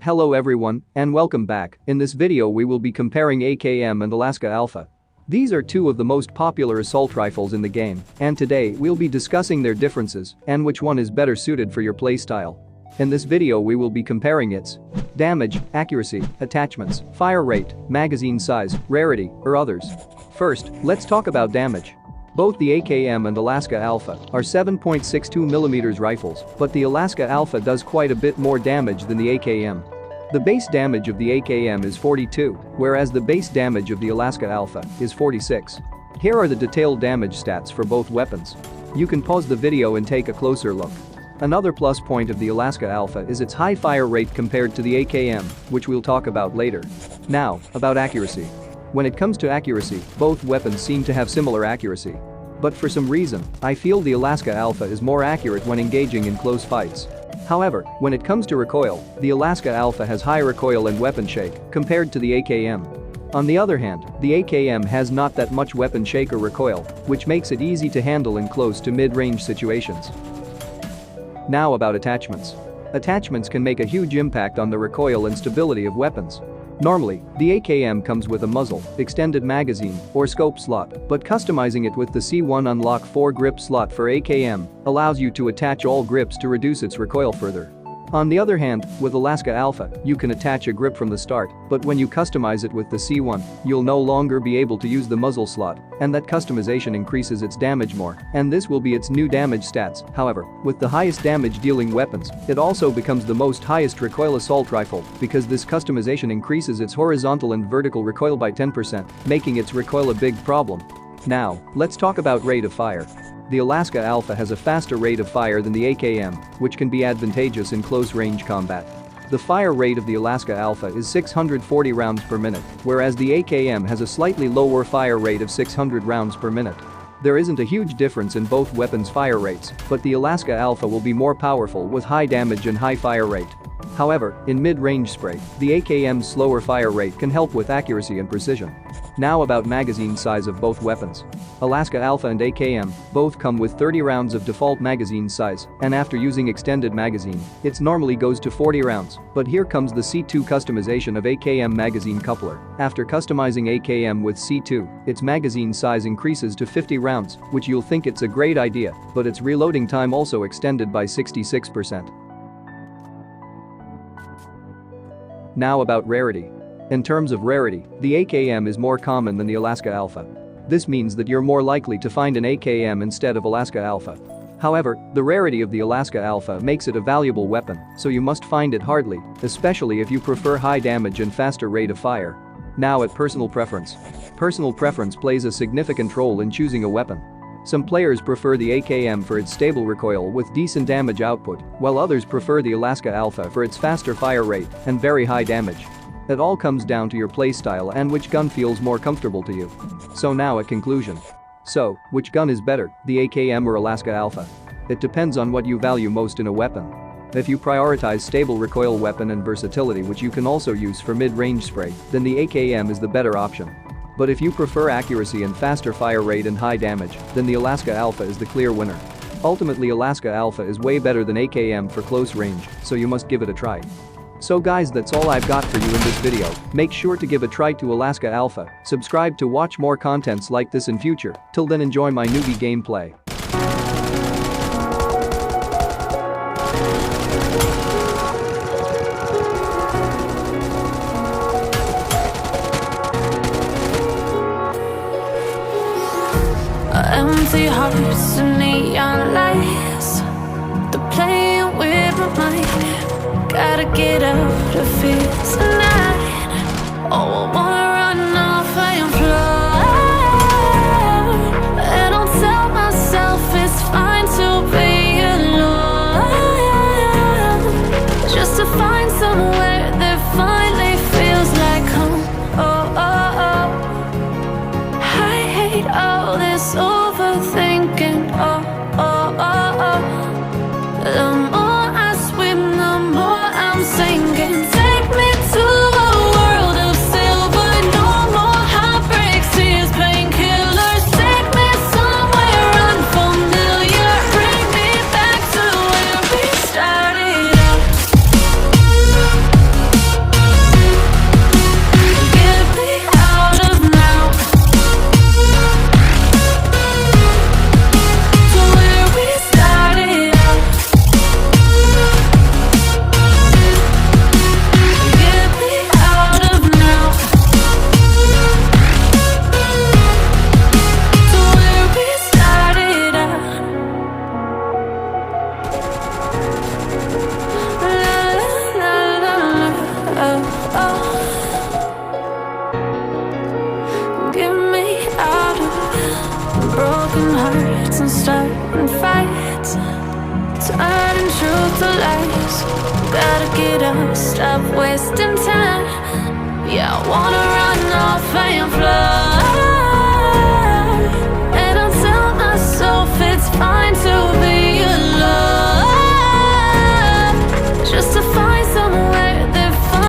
Hello everyone, and welcome back. In this video we will be comparing AKM and Alaska Alpha. These are two of the most popular assault rifles in the game, and today we'll be discussing their differences and which one is better suited for your playstyle. In this video we will be comparing its damage, accuracy, attachments, fire rate, magazine size, rarity, or others. First, let's talk about damage. Both the AKM and Alaska Alpha are 7.62mm rifles, but the Alaska Alpha does quite a bit more damage than the AKM. The base damage of the AKM is 42, whereas the base damage of the Alaska Alpha is 46. Here are the detailed damage stats for both weapons. You can pause the video and take a closer look. Another plus point of the Alaska Alpha is its high fire rate compared to the AKM, which we'll talk about later. Now, about accuracy. When it comes to accuracy, both weapons seem to have similar accuracy. But for some reason, I feel the Alaska Alpha is more accurate when engaging in close fights. However, when it comes to recoil, the Alaska Alpha has high recoil and weapon shake compared to the AKM. On the other hand, the AKM has not that much weapon shake or recoil, which makes it easy to handle in close to mid-range situations. Now about attachments. Attachments can make a huge impact on the recoil and stability of weapons. Normally, the AKM comes with a muzzle, extended magazine, or scope slot, but customizing it with the C1 Unlock 4 grip slot for AKM allows you to attach all grips to reduce its recoil further. On the other hand, with Alaska Alpha, you can attach a grip from the start, but when you customize it with the C1, you'll no longer be able to use the muzzle slot, and that customization increases its damage more, and this will be its new damage stats. However, with the highest damage dealing weapons, it also becomes the most highest recoil assault rifle because this customization increases its horizontal and vertical recoil by 10%, making its recoil a big problem. Now, let's talk about rate of fire. The Alaska Alpha has a faster rate of fire than the AKM, which can be advantageous in close-range combat. The fire rate of the Alaska Alpha is 640 rounds per minute, whereas the AKM has a slightly lower fire rate of 600 rounds per minute. There isn't a huge difference in both weapons' fire rates, but the Alaska Alpha will be more powerful with high damage and high fire rate. However, in mid-range spray, the AKM's slower fire rate can help with accuracy and precision. Now about magazine size of both weapons. Alaska Alpha and AKM both come with 30 rounds of default magazine size, and after using extended magazine, it normally goes to 40 rounds, but here comes the C2 customization of AKM magazine coupler. After customizing AKM with C2, its magazine size increases to 50 rounds, which you'll think it's a great idea, but its reloading time also extended by 66%. Now about rarity. In terms of rarity, the AKM is more common than the Alaska Alpha. This means that you're more likely to find an AKM instead of Alaska Alpha. However, the rarity of the Alaska Alpha makes it a valuable weapon, so you must find it hardly, especially if you prefer high damage and faster rate of fire. Now at personal preference. Personal preference plays a significant role in choosing a weapon. Some players prefer the AKM for its stable recoil with decent damage output, while others prefer the Alaska Alpha for its faster fire rate and very high damage. It all comes down to your playstyle and which gun feels more comfortable to you. So now a conclusion. So, which gun is better, the AKM or Alaska Alpha? It depends on what you value most in a weapon. If you prioritize stable recoil weapon and versatility, which you can also use for mid-range spray, then the AKM is the better option. But if you prefer accuracy and faster fire rate and high damage, then the Alaska Alpha is the clear winner. Ultimately, Alaska Alpha is way better than AKM for close range, so you must give it a try. So guys, that's all I've got for you in this video. Make sure to give a try to Alaska Alpha, subscribe to watch more contents like this in future. Till then, enjoy my Newbie gameplay. Empty hearts and neon lights, they're playing with my mind. Gotta get out of here tonight. Oh, I wanna run off and fly, and I'll tell myself it's fine to be alone, just to find somewhere that finally feels like home. Oh, oh, oh. I hate all this overthinking. Oh, oh, oh, oh. The more I swim, the more I'm sinking. Take me to a world of silver stop wasting time. Yeah, I wanna run off and fly.